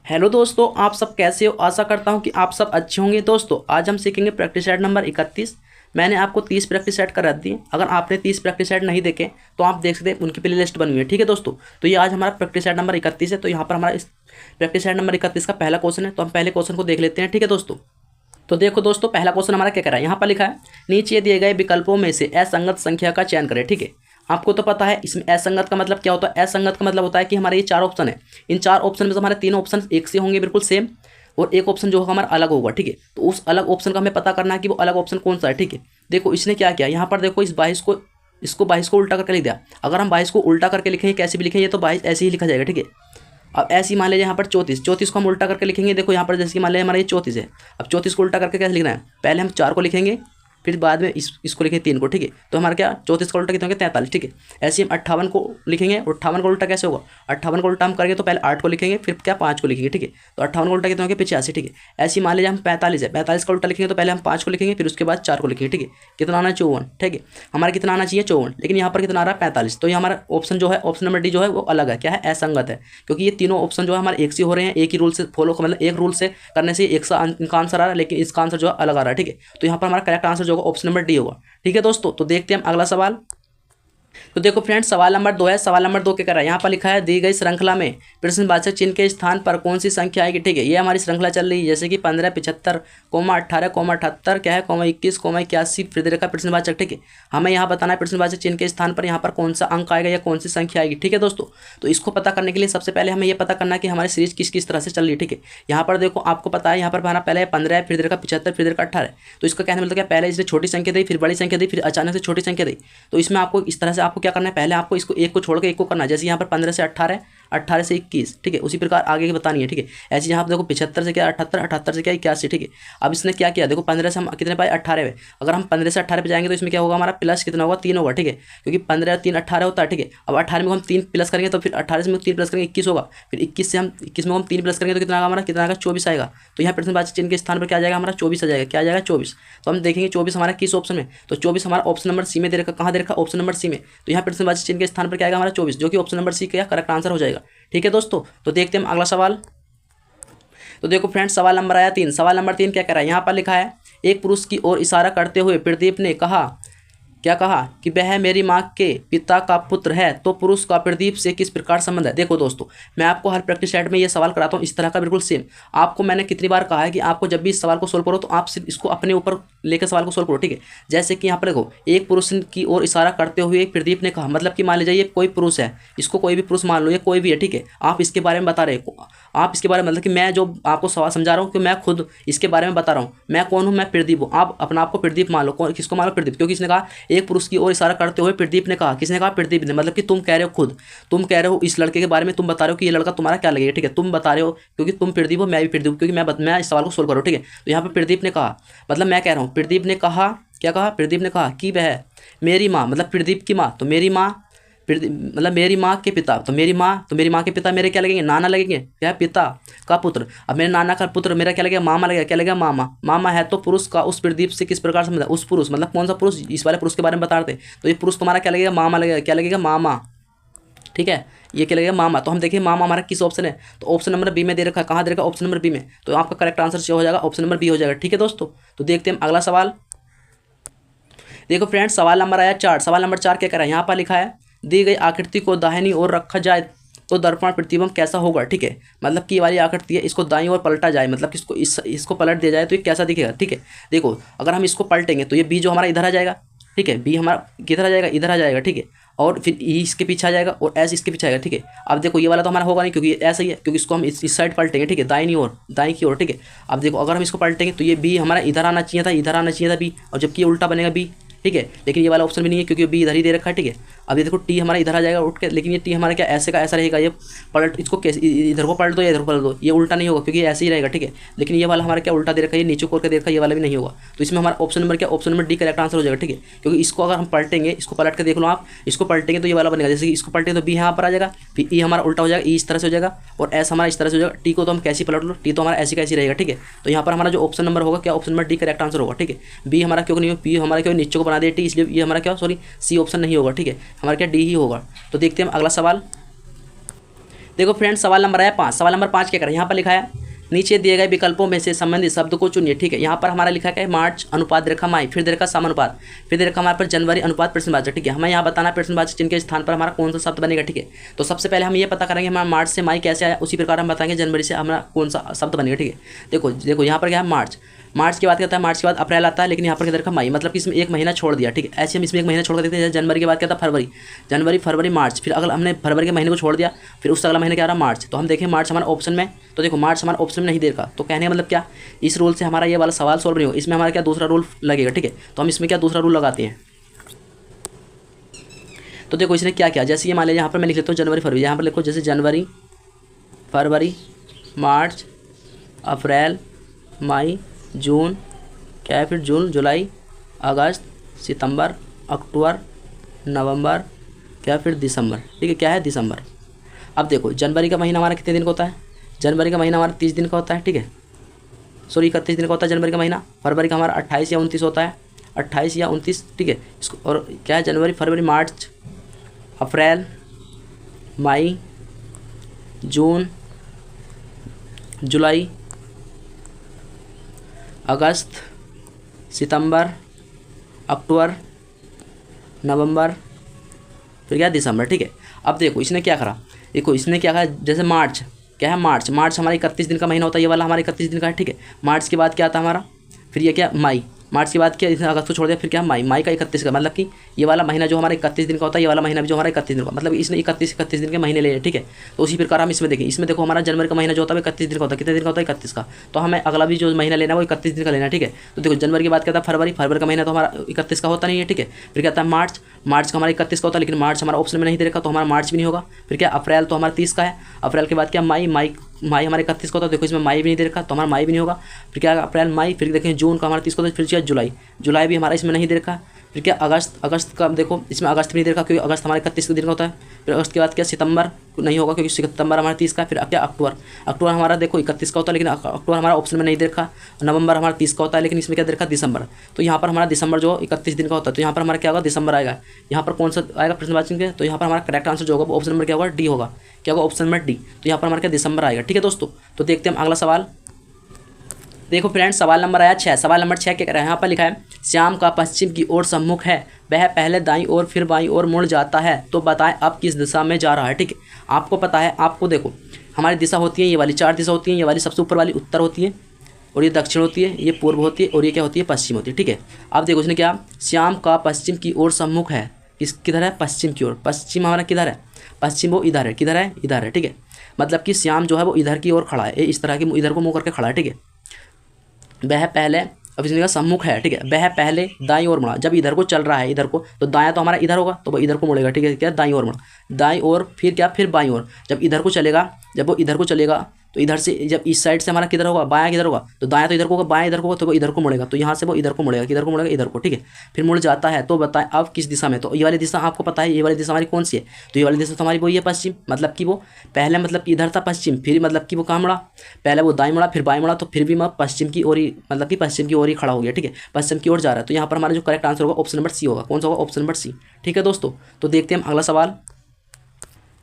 Hello दोस्तों, आप सब कैसे हो। आशा करता हूं कि आप सब अच्छे होंगे। दोस्तों आज हम सीखेंगे प्रैक्टिस सेट नंबर 31। मैंने आपको 30 प्रैक्टिस सेट करा दी है। अगर आपने 30 प्रैक्टिस सेट नहीं देखे तो आप देख सकते हैं, उनकी प्ले लिस्ट बनी हुई है। ठीक है दोस्तों, तो ये आज हमारा प्रैक्टिस सेट नंबर 31 है। तो यहाँ पर हमारा इस प्रैक्टिस सेट नंबर 31 का पहला क्वेश्चन है। तो हम पहले क्वेश्चन को देख लेते हैं। ठीक है दोस्तों, तो देखो दोस्तों, पहला क्वेश्चन हमारा क्या कर रहा है। यहाँ पर लिखा है, नीचे दिए गए विकल्पों में से असंगत संख्या का चयन करें। ठीक है, आपको तो पता है इसमें असंगत का मतलब क्या होता है। असंगत का मतलब होता है कि हमारे ये चार ऑप्शन है, इन चार ऑप्शन में से हमारे तीन ऑप्शन एक से होंगे बिल्कुल सेम, और एक ऑप्शन जो होगा हमारा अलग होगा। ठीक है, तो उस अलग ऑप्शन का हमें पता करना है कि वो अलग ऑप्शन कौन सा है। ठीक है, देखो इसने क्या किया, यहाँ पर देखो इस 22 को, इसको 22 को उल्टा करके लिख दिया। अगर हम 22 को उल्टा करके लिखेंगे, कैसे भी लिखेंगे तो 22 ऐसे ही लिखा जाएगा। ठीक है, अब ऐसे ही मान लीजिए यहाँ पर 34 को हम उल्टा करके लिखेंगे। देखो यहाँ पर जैसे कि मान लीजिए हमारा ये 34 है। अब 34 को उल्टा करके कैसे लिखना है, पहले हम 4 को लिखेंगे, फिर बाद में इसको लिखेंगे 3 को। ठीक है, तो हमारा क्या 34 का उल्टा कितना होगा 43। ठीक है, ऐसे हम 58 को लिखेंगे, और 58 का उल्टा कैसे होगा, 58 का उल्टा हम करेंगे तो पहले 8 को लिखेंगे, फिर क्या 5 को लिखेंगे। ठीक है, तो 58 का उल्टा कितना होगा 85। ठीक है, ऐसे ही मान लीजिए हम 45 है, 45 का उल्टा लिखेंगे तो पहले हम 5 को लिखेंगे, फिर उसके बाद 4 को लिखेंगे। ठीक है, कितना आना 54। ठीक है, हमारा कितना आना चाहिए 54, लेकिन यहाँ पर कितना आ रहा है 45। तो ये हमारा ऑप्शन जो है, ऑप्शन नंबर डी जो है वो अलग है। क्या है, असंगत है, क्योंकि ये तीनों ऑप्शन जो है हमारे एक से हो रहे हैं, एक ही रूल से फॉलो, मतलब एक रूल से करने से एक सा इनका आंसर आ रहा है, लेकिन इसका आंसर जो है अलग आ रहा है। ठीक है, तो यहाँ पर हमारा करेक्ट आंसर जो होगा ऑप्शन नंबर डी होगा। ठीक है दोस्तों, तो देखते हैं हम अगला सवाल। तो देखो फ्रेंड्स, सवाल नंबर 2 है। सवाल नंबर 2 क्या कर रहा है, यहाँ पर लिखा है, दी गई श्रृंखला में प्रश्नवाचक चिन्ह के स्थान पर कौन सी संख्या आएगी। ठीक है, ये हमारी श्रृंखला चल रही है, जैसे कि 15, 75, 18, 78 क्या है, 21, 81, फिर दे रखा प्रश्नवाचक। ठीक है, हमें यहाँ बताना है प्रश्नवाचक चिन्ह के स्थान पर यहाँ पर कौन सा अंक आएगा या कौन सी संख्या आएगी। ठीक है दोस्तों, तो इसको पता करने के लिए सबसे पहले हमें ये पता करना है कि हमारी सीरीज किस किस तरह से चल रही है। ठीक है, यहाँ पर देखो आपको पता है, यहाँ पर हमारा पहले 15, फिर दे रखा 75, फिर दे रखा 18। तो इसका कहने मतलब क्या, पहले इसने छोटी संख्या दी, फिर बड़ी संख्या दी, फिर अचानक से छोटी संख्या दी। तो इसमें आपको इस तरह से आपको क्या करना है, पहले आपको इसको एक को छोड़ के एक को करना है। जैसे यहाँ पर 15 से 18, 18 से 21। ठीक है, उसी प्रकार आगे की बतानी है। ठीक है, ऐसे यहाँ पर देखो 75 से क्या 78, 78 से क्या 81। ठीक है, अब इसने क्या किया, देखो 15 से हम कितने पाए 18 में, अगर हम 15 से 18 पे जाएंगे तो इसमें क्या होगा, हमारा प्लस कितना होगा 3 होगा। ठीक है, क्योंकि 15 3 18 होता है। ठीक है, अब 18 में हम 3 प्लस करेंगे तो फिर 18 से 3 प्लस करेंगे 21 होगा, फिर 21 से हम 21 में हम 3 प्लस करेंगे तो कितना आएगा हमारा, कितना आएगा 24 आएगा। तो यहाँ प्रश्नवाचक चिन्ह के स्थान पर क्या आ जाएगा हमारा 24 आ जाएगा। क्या आ जाएगा 24। तो हम देखेंगे 24 हमारा किस ऑप्शन में, तो 24 हमारा ऑप्शन नंबर सी में दे रखा, कहाँ दे रखा, ऑप्शन नंबर सी में। तो यहाँ प्रश्नवाचक चिन्ह के स्थान पर क्या आएगा हमारा 24, जो कि ऑप्शन नंबर सी का करेक्ट आंसर हो जाएगा। ठीक है दोस्तों, तो देखते हैं हम अगला सवाल। तो देखो फ्रेंड्स, सवाल नंबर आया 3। सवाल नंबर 3 क्या कह रहा है, यहाँ पर लिखा है, एक पुरुष की ओर इशारा करते हुए प्रदीप ने कहा, क्या कहा कि वह मेरी माँ के पिता का पुत्र है, तो पुरुष का प्रदीप से किस प्रकार संबंध है। देखो दोस्तों, मैं आपको हर प्रैक्टिस सेट में ये सवाल कराता हूँ इस तरह का बिल्कुल सेम। आपको मैंने कितनी बार कहा है कि आपको जब भी इस सवाल को सोल्व करो तो आप सिर्फ इसको अपने ऊपर लेकर सवाल को सोल्व करो। ठीक है, जैसे कि यहाँ पर देखो, एक पुरुष की ओर इशारा करते हुए प्रदीप ने कहा, मतलब कि मान लीजिए ये कोई पुरुष है, इसको कोई भी पुरुष मान लो, ये कोई भी है। ठीक है, आप इसके बारे में बता रहे हो, आप इसके बारे में, मतलब कि मैं जो आपको सवाल समझा रहा हूँ कि मैं खुद इसके बारे में बता रहा हूँ, मैं कौन हूँ, मैं प्रदीप हूँ। आप अपना आपको प्रदीप मान लो, किसको मान लो, प्रदीप, क्योंकि इसने कहा एक पुरुष की ओर इशारा करते हुए प्रदीप ने कहा, किसने कहा, प्रदीप ने, मतलब कि तुम कह रहे हो, खुद तुम कह रहे हो इस लड़के के बारे में, तुम बता रहे हो कि ये लड़का तुम्हारा क्या लगेगा। ठीक है, तुम बता रहे हो क्योंकि तुम प्रदीप हो, मैं भी प्रदीप, क्योंकि मैं इस सवाल को सोल्व करो। ठीक है, तो यहाँ पर प्रदीप ने कहा, मतलब मैं कह रहा हूँ प्रदीप ने कहा, क्या कहा, प्रदीप ने कहा कि वह मेरी माँ, मतलब प्रदीप की माँ, तो मेरी माँ, मतलब मेरी माँ के पिता, तो मेरी माँ के पिता मेरे क्या लगेंगे, नाना लगेंगे, क्या, पिता का पुत्र। अब मेरे नाना का पुत्र मेरा क्या लगेगा, मामा लगेगा। क्या लगेगा, मामा। मामा है तो पुरुष का उस प्रदीप से किस प्रकार संबंध है, उस पुरुष, मतलब कौन सा पुरुष, इस वाले पुरुष के बारे में बता रहे थे, तो ये पुरुष तुम्हारा क्या लगेगा, मामा लगेगा। क्या लगेगा, मामा। ठीक है, ये क्या लगेगा, मामा। तो हम देखिए मामा हमारा किस ऑप्शन है, तो ऑप्शन नंबर बी में दे रखा है। कहाँ दे रखा, ऑप्शन नंबर बी में। तो आपका करेक्ट आंसर हो जाएगा ऑप्शन नंबर बी हो जाएगा। ठीक है दोस्तों, तो देखते हैं हम अगला सवाल। देखो फ्रेंड्स, सवाल नंबर आया 4। सवाल नंबर 4 क्या कह रहा है, यहाँ पर लिखा है, दी गई आकृति को दाहिनी ओर रखा जाए तो दर्पण प्रतिबिंब कैसा होगा। ठीक है, मतलब कि ये वाली आकृति है, इसको दाईं ओर पलटा जाए, मतलब कि इसको पलट दिया जाए तो ये कैसा दिखेगा। ठीक है, देखो अगर हम इसको पलटेंगे तो ये बी जो हमारा इधर आ जाएगा। ठीक है, बी हमारा किधर आ जाएगा, इधर आ जाएगा। ठीक है, और फिर ई इसके पीछे आ जाएगा और एस इसके पीछे आएगा। ठीक है, अब देखो ये वाला तो हमारा होगा नहीं, क्योंकि ऐसा ही है, क्योंकि इसको हम इस साइड पलटेंगे। ठीक है, दाईं ओर, दाईं की ओर। ठीक है, अब देखो अगर हम इसको पलटेंगे तो ये बी हमारा इधर आना चाहिए था, इधर आना चाहिए था बी, और जबकि ये उल्टा बनेगा बी। ठीक है, लेकिन ये वाला ऑप्शन भी नहीं है, क्योंकि बी इधर ही दे रखा है। ठीक है, अब ये देखो टी हमारा इधर आ जाएगा उठ के, लेकिन ये टी हमारा क्या ऐसे का ऐसा रहेगा, ये पलट, इसको कैसे इधर को पलट दो या इधर को पलट दो, ये उल्टा नहीं होगा, क्योंकि ये ऐसे ही रहेगा। ठीक है, लेकिन ये वाला हमारा क्या उल्टा दे रखा है, ये नीचे को करके दे रखा है, ये वाला भी नहीं होगा। तो इसमें हमारा ऑप्शन नंबर क्या, option number D correct answer हो जाएगा। ठीक है, क्योंकि इसको अगर हम पलटेंगे, इसको पलट के देख लो आप, इसको पलटेंगे तो ये वाला बनेगा, जैसे कि इसको पलटेंगे तो बी यहाँ पर आ जाएगा, फिर ई हमारा उल्टा हो जाएगा, ई इस तरह से हो जाएगा, और एस हमारा इस तरह से हो जाएगा। टी को तो हम कैसी पलट लो, टी तो हमारा ऐसी कैसी रहेगा। ठीक है, तो यहाँ पर हमारा जो ऑप्शन नंबर होगा, क्या option number D correct answer होगा। ठीक है, बी हमारा क्यों नहीं हो, पी हमारा क्यों नीचे को बना दिया टी, इसलिए ये हमारा क्या, सॉरी सी ऑप्शन नहीं होगा। ठीक है, हमारा क्या डी ही होगा। तो देखते हैं हम अगला सवाल। देखो फ्रेंड्स सवाल नंबर आया 5। सवाल नंबर 5 क्या करें, यहाँ पर लिखा है नीचे दिए गए विकल्पों में से संबंधित शब्द को चुनिए। ठीक है, यहाँ पर हमारा लिखा है मार्च अनुपात दे रखा माई, फिर दे रखा समानुपात, फिर दे रखा हमारे पर जनवरी अनुपात प्रश्नवाचक। ठीक है, हमें यहाँ बताना प्रश्नवाचक चिन्ह के स्थान पर हमारा कौन सा शब्द बनेगा। ठीक है, तो सबसे पहले हम ये पता करेंगे हमारा मार्च से माई कैसे आया, उसी प्रकार हम बताएंगे जनवरी से हमारा कौन सा शब्द बनेगा। ठीक है, देखो यहाँ पर क्या है मार्च, मार्च के बाद क्या आता है, मार्च के बाद अप्रैल आता है, लेकिन यहाँ पर क्या देखा मई, मतलब कि इसमें एक महीना छोड़ दिया। ठीक है, ऐसे हम इसमें एक महीना छोड़ कर देते हैं। जनवरी के बाद क्या था फरवरी, जनवरी फरवरी मार्च, फिर अगला हमने फरवरी के महीने को छोड़ दिया, फिर उससे अगला महीना क्या रहा मार्च। तो हम देखें मार्च हमारा ऑप्शन में, तो देखो मार्च हमारा ऑप्शन में नहीं दे रखा, तो कहने का मतलब क्या, इस रूल से हमारा ये वाला सवाल सॉल्व नहीं होगा, इसमें हमारा क्या दूसरा रूल लगेगा। ठीक है, तो हम इसमें क्या दूसरा रूल लगाते हैं। तो देखो इसने क्या किया, जैसे ये मान लीजिए यहाँ पर मैं लिख लेता हूँ जनवरी फरवरी, यहाँ पर लिखो जैसे जनवरी फरवरी मार्च अप्रैल मई जून, क्या है फिर जून जुलाई अगस्त सितंबर अक्टूबर नवंबर, क्या फिर दिसंबर। ठीक है, क्या है दिसंबर। अब देखो जनवरी का महीना हमारा कितने दिन का होता है, जनवरी का महीना हमारा 30 दिन का होता है। ठीक है, सॉरी 31 दिन का होता है जनवरी का महीना। फरवरी का हमारा 28 या 29 होता है, 28 या 29। ठीक है, इसको और क्या है जनवरी फरवरी मार्च अप्रैल मई जून जुलाई अगस्त सितंबर अक्टूबर नवंबर, फिर क्या दिसंबर। ठीक है, अब देखो इसने क्या करा, देखो इसने क्या कहा, जैसे मार्च क्या है मार्च, मार्च हमारा 31 दिन का महीना होता है, ये वाला हमारा 31 दिन का है। ठीक है, मार्च के बाद क्या आता है हमारा, फिर ये क्या मई, मार्च के बाद क्या इसने अगस्त को छोड़ दिया, फिर क्या मई, मई का 31 का, मतलब कि ये वाला महीना जो हमारा 31 दिन का होता है, ये वाला महीना भी जो हमारा 31 दिन का, मतलब इसने 31 दिन के महीने ले। ठीक है, तो उसी प्रकार हम इसमें देखें, इसमें देखो हमारा जनवरी का महीना जो होता है 31 दिन का होता है, कितने दिन का होता है 31 का, तो हमें अगला भी जो महीना लेना है वो 31 दिन का लेना है। ठीक है, तो देखो जनवरी के बाद क्या था फरवरी, फरवरी का महीना तो हमारा 31 का होता नहीं है। ठीक है, फिर क्या था मार्च, मार्च का हमारा 31 का होता है, लेकिन मार्च हमारा ऑप्शन में नहीं दे रखा, तो हमारा मार्च भी नहीं होगा। फिर क्या अप्रैल, तो हमारा 30 का है। अप्रैल के बाद क्या मई, मई हमारे 31 का होता है, देखो इसमें मई भी नहीं दे रखा, तो हमारा मई भी नहीं होगा। फिर क्या अप्रैल मई, फिर देखें जून का हमारा 30 का होता है, फिर क्या जुलाई, जुलाई भी हमारा इसमें नहीं दे रखा। फिर क्या अगस्त, अगस्त का देखो इसमें अगस्त भी नहीं दे रखा, क्योंकि अगस्त हमारे 31 दिन का होता है। फिर अगस्त के बाद क्या सितंबर नहीं होगा, क्योंकि सितंबर हमारा 30 का। फिर क्या अक्टूबर, अक्टूबर हमारा देखो 31 का होता है, लेकिन अक्टूबर हमारा ऑप्शन में नहीं दे रखा। नवंबर हमारा 30 का होता है, लेकिन इसमें क्या दे रखा दिसंबर, तो यहाँ पर हमारा दिसंबर जो 31 दिन का होता है, तो यहाँ पर हमारा क्या होगा दिसंबर आएगा। यहाँ पर कौन सा आएगा प्रश्नवाचक के, तो यहाँ पर हमारा करेक्ट आंसर जो होगा वो ऑप्शन नंबर क्या होगा डी होगा, क्या होगा ऑप्शन नंबर डी। तो यहाँ पर हमारा क्या दिसंबर आएगा। ठीक है दोस्तों, तो देखते हैं हम अगला सवाल। देखो फ्रेंड्स सवाल नंबर आया 6। सवाल नंबर 6 क्या कह रहा है, यहाँ पर लिखा है श्याम का पश्चिम की ओर सम्मुख है, वह पहले दाईं ओर फिर बाईं ओर मुड़ जाता है, तो बताएं अब किस दिशा में जा रहा है। ठीक है, आपको पता है, आपको देखो हमारी दिशा होती है ये वाली, 4 दिशा होती हैं, ये वाली सबसे ऊपर वाली उत्तर होती है, और ये दक्षिण होती है, ये पूर्व होती है, और ये क्या होती है पश्चिम होती है। ठीक है, अब देखो उसने क्या, श्याम का पश्चिम की ओर सम्मुख है, किधर है पश्चिम की ओर, पश्चिम हमारा किधर है, पश्चिम वो इधर है, किधर है इधर है। ठीक है, मतलब कि श्याम जो है वो इधर की ओर खड़ा है, इस तरह की इधर को मुँह करके खड़ा है। ठीक है, वह पहले, अब इसने कहा सम्मुख है। ठीक है, वह पहले दाईं ओर मुड़ा, जब इधर को चल रहा है इधर को, तो दायां तो हमारा इधर होगा, तो वो इधर को मुड़ेगा। ठीक है, क्या दाईं ओर मुड़ा, दाईं ओर फिर क्या फिर बाईं ओर, जब इधर को चलेगा, जब वो इधर को चलेगा तो इधर से जब इस साइड से हमारा किधर होगा बायां किधर होगा, तो दायां तो इधर को होगा, बायां इधर को होगा, तो वो इधर को मुड़ेगा, तो यहाँ से वो इधर को मुड़ेगा, किधर को मुड़ेगा इधर को। ठीक है, फिर मुड़ जाता है, तो बताएं अब किस दिशा में। तो ये वाली दिशा आपको पता है, ये वाली दिशा हमारी कौन सी है, तो ये वाली दिशा तो हमारी वही है पश्चिम, मतलब कि वो पहले मतलब कि इधर था पश्चिम, फिर मतलब कि वो कहाँ मुड़ा, पहले वो दाएं मुड़ा फिर बाएं मुड़ा, तो फिर भी मैं पश्चिम की ओर ही मतलब कि पश्चिम की ओर ही खड़ा हो गया। ठीक है, पश्चिम की ओर जा रहा है, तो यहाँ पर हमारा जो करेक्ट आंसर होगा ऑप्शन नंबर सी होगा। कौन सा होगा, ऑप्शन नंबर सी। ठीक है दोस्तों, तो देखते हैं हम अगला सवाल।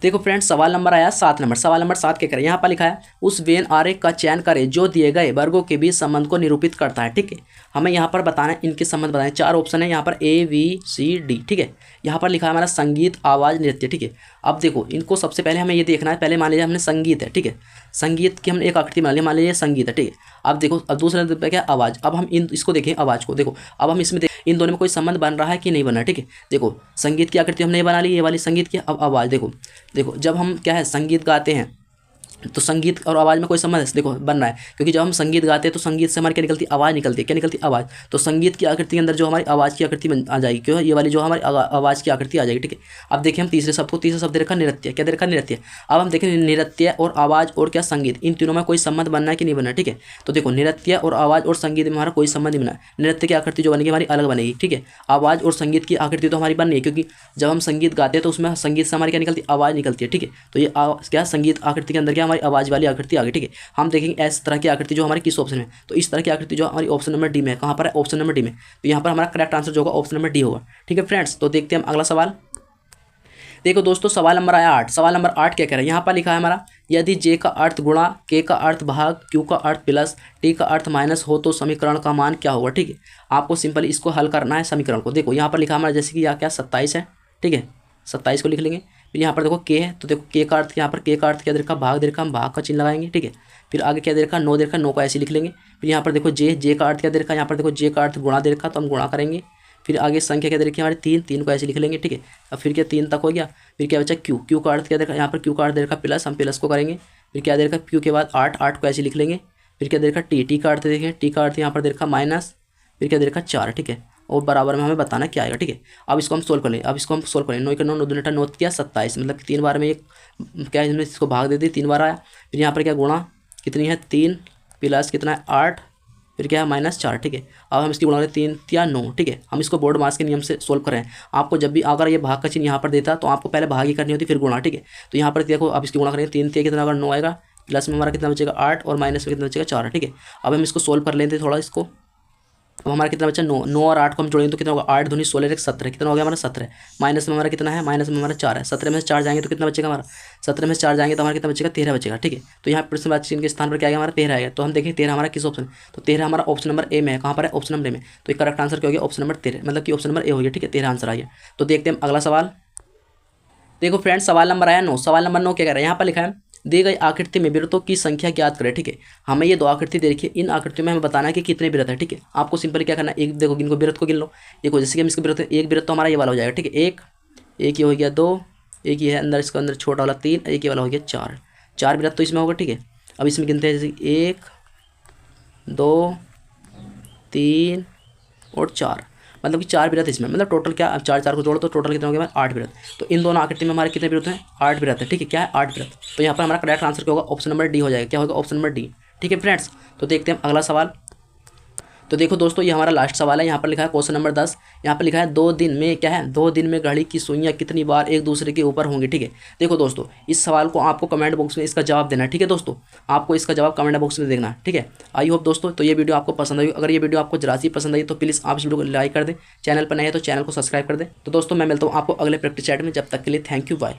देखो फ्रेंड्स सवाल नंबर आया 7 नंबर। सवाल नंबर 7 क्या करें, यहाँ पर लिखा है उस वेन आरेख का चयन करें जो दिए गए वर्गों के बीच संबंध को निरूपित करता है। ठीक है, हमें यहाँ पर बताना है इनके संबंध बताएं। 4 ऑप्शन है यहाँ पर A B C D। ठीक है, यहाँ पर लिखा है हमारा संगीत आवाज़ नृत्य। ठीक है, अब देखो इनको सबसे पहले हमें ये देखना है, पहले मान लीजिए हमने संगीत है। ठीक है, संगीत की हमने एक आकृति बना ली, मान लीजिए संगीत है। ठीक है, अब देखो अब दूसरे नंबर पे क्या आवाज़, अब हम इसको देखें आवाज़ को, देखो अब हम इसमें इन दोनों में कोई संबंध बन रहा है कि नहीं बना। ठीक है, देखो संगीत की आकृति हमने बना ली, ये वाली संगीत की। अब आवाज़ देखो, देखो जब हम क्या है संगीत गाते हैं तो संगीत और आवाज़ में कोई संबंध है देखो बन रहा है, क्योंकि जब हम संगीत गाते हैं तो संगीत से हमारी क्या निकलती आवाज़ निकलती है, क्या निकलती आवाज़, तो संगीत की आकृति के अंदर जो हमारी आवाज़ की आकृति आ जाएगी, क्यों ये वाली जो हमारी आवाज़ की आकृति आ जाएगी। ठीक है, अब देखिए हम तीसरे शब्द दे रखा नृत्य, क्या दे रखा नृत्य। अब हम देखें नृत्य और आवाज़ और क्या संगीत, इन तीनों में कोई संबंध बनना है कि नहीं बनना। ठीक है, तो देखो नृत्य और आवाज़ और संगीत में हमारा कोई संबंध नहीं बना, नृत्य की आकृति जो बनेगी हमारी अलग बनेगी। ठीक है, आवाज़ और संगीत की आकृति तो हमारी बन नहीं है, क्योंकि जब हम संगीत गाते हैं तो उसमें संगीत से हमारी क्या निकलती आवाज़ निकलती है। ठीक है, तो ये क्या संगीत आकृति के अंदर क्या हमारी आवाज़ वाली आकृति आ गई। ठीक है, हम देखेंगे इस तरह की आकृति जो हमारी किस ऑप्शन में, तो इस तरह की आकृति जो हमारी ऑप्शन नंबर डी में है, कहाँ पर है ऑप्शन नंबर डी में, तो यहाँ पर हमारा करेक्ट आंसर जो होगा ऑप्शन नंबर डी होगा। ठीक है फ्रेंड्स, तो देखते हैं हम अगला सवाल। देखो दोस्तों सवाल नंबर आया 8। सवाल नंबर 8 क्या कह रहा है, यहाँ पर लिखा है हमारा यदि जे का अर्थ गुणा के का अर्थ भाग क्यू का अर्थ प्लस टी का अर्थ माइनस हो तो समीकरण का मान क्या होगा। ठीक है, आपको सिंपली इसको हल करना है समीकरण को। देखो यहाँ पर लिखा हमारा जैसे कि यहाँ क्या 27 है। ठीक है, 27 को लिख लेंगे। फिर यहाँ पर देखो के है, तो देखो के का अर्थ, यहाँ पर के का अर्थ क्या दे रखा, भाग दे रखा, हम भाग का चिन्ह लगाएंगे। ठीक है, फिर आगे क्या दे रखा, 9 दे रखा, 9 को ऐसे लिख लेंगे। फिर यहाँ पर देखो जे का अर्थ क्या दे रखा, यहाँ पर देखो जे का अर्थ गुणा दे रखा, तो हम गुणा करेंगे। फिर आगे संख्या क्या दे रखी है हमारी 3, 3 को ऐसे लिख लेंगे। ठीक है, अब फिर क्या 3 तक हो गया। फिर क्या बचा क्यू का अर्थ क्या दे रखा, यहाँ पर क्यू का अर्थ दे रखा प्लस, हम प्लस को करेंगे। फिर क्या दे रखा क्यू के बाद 8, 8 को ऐसे लिख लेंगे। फिर क्या दे रखा टी का अर्थ देखें, टी का अर्थ यहाँ पर दे रखा माइनस, फिर क्या दे रखा 4। ठीक है, और बराबर में हमें बताना क्या आएगा। ठीक है, अब इसको हम सोल्व कर लें। अब इसको हम सोल्व करें, 9 का 9, 9 दूनी 9 किया 27, मतलब 3 बार में एक क्या है, इसको भाग दे दी, 3 बार आया। फिर यहाँ पर क्या गुणा कितनी है 3 प्लस कितना है 8, फिर क्या है -4। ठीक है, अब हम इसकी गुणा करें 3 या 9। ठीक है, हम इसको बोर्ड मास के नियम से सोल्व कर रहे हैं। आपको जब भी अगर ये भाग का चिन्ह यहाँ पर देता तो आपको पहले भाग ही करनी होती फिर गुणा। ठीक है, तो यहाँ पर देखो अब इसकी गुणा करेंगे 3 कितना अगर 9 आएगा, प्लस में हमारा कितना बचेगा 8 और माइनस में कितना बचेगा 4। ठीक है, अब हम इसको सोल्व कर लेते थोड़ा इसको। अब हमारा कितना बचा 9, 9 और 8 को हम जोड़ेंगे तो कितना होगा 8 दूनी 16 एक 17, कितना हो गया हमारा 17। माइनस में हमारा कितना है, माइनस में हमारा 4 है। 17 में से 4 जाएंगे तो कितना बचेगा हमारा, 17 में से 4 जाएंगे तो हमारा कितना बचेगा 13 बचेगा। ठीक है, तो यहाँ प्रश्न वाचक चिन्ह के स्थान पर क्या आएगा हमारा 13 आएगा। तो हम देखें 13 हमारा किस ऑप्शन, तो 13 हमारा ऑप्शन नंबर ए में है। कहाँ पर है, ऑप्शन नंबर ए में। तो ये करेक्ट आंसर क्या हो गया, ऑप्शन नंबर 13, मतलब कि ऑप्शन नंबर ए हो गया। ठीक है, 13 आंसर आ गया। तो देखते हैं अगला सवाल। देखो फ्रेंड्स सवाल नंबर आया 9। सवाल नंबर 9 क्या कह रहा है, यहाँ पर लिखा है दी गई आकृति में वृत्तों की संख्या ज्ञात करें। ठीक है, हमें ये 2 आकृति दे रखी है, इन आकृतियों में हमें बताना है कि कितने वृत्त है। ठीक है, आपको सिंपली क्या करना है, एक देखो इनको वृत्त को गिन लो। देखो जैसे कि हम इसके वृत्त, एक वृत्त तो हमारा ये वाला हो जाएगा। ठीक है, एक ये हो गया 2, एक ये है अंदर, इसका अंदर छोटा वाला 3, एक ये वाला हो गया 4, 4 वृत्त तो इसमें होगा। ठीक है, अब इसमें गिनते हैं जैसे 1 2 3 और 4, मतलब कि 4 वृत्त इसमें, मतलब टोटल क्या, अब 4 4 को जोड़ो तो टोटल कितना हो गया 8 वृत्त। तो इन दोनों आकृति में हमारे कितने वृत्त हैं, 8 वृत्त है। ठीक है, क्या है 8 वृत्त। तो यहाँ पर हमारा करेक्ट आंसर क्या होगा, ऑप्शन नंबर डी हो जाएगा। क्या होगा, ऑप्शन नंबर डी। ठीक है फ्रेंड्स, तो देखते हैं अगला सवाल। तो देखो दोस्तों ये हमारा लास्ट सवाल है। यहाँ पर लिखा है क्वेश्चन नंबर 10। यहाँ पर लिखा है 2 दिन में क्या है, 2 दिन में घड़ी की सुइयाँ कितनी बार एक दूसरे के ऊपर होंगी। ठीक है, देखो दोस्तों इस सवाल को आपको कमेंट बॉक्स में इसका जवाब देना है। ठीक है दोस्तों, आपको इसका जवाब कमेंट बॉक्स में देना है। ठीक है, आई होप दोस्तों तो ये वीडियो आपको पसंद आई। अगर ये वीडियो आपको जरा सी पसंद आई तो प्लीज़ आप इस वीडियो को लाइक कर दें, चैनल पर नए हैं तो चैनल को सब्सक्राइब कर दें। तो दोस्तों मैं मिलता हूँ आपको अगले प्रैक्टिस चैट में, जब तक के लिए थैंक यू, बाय।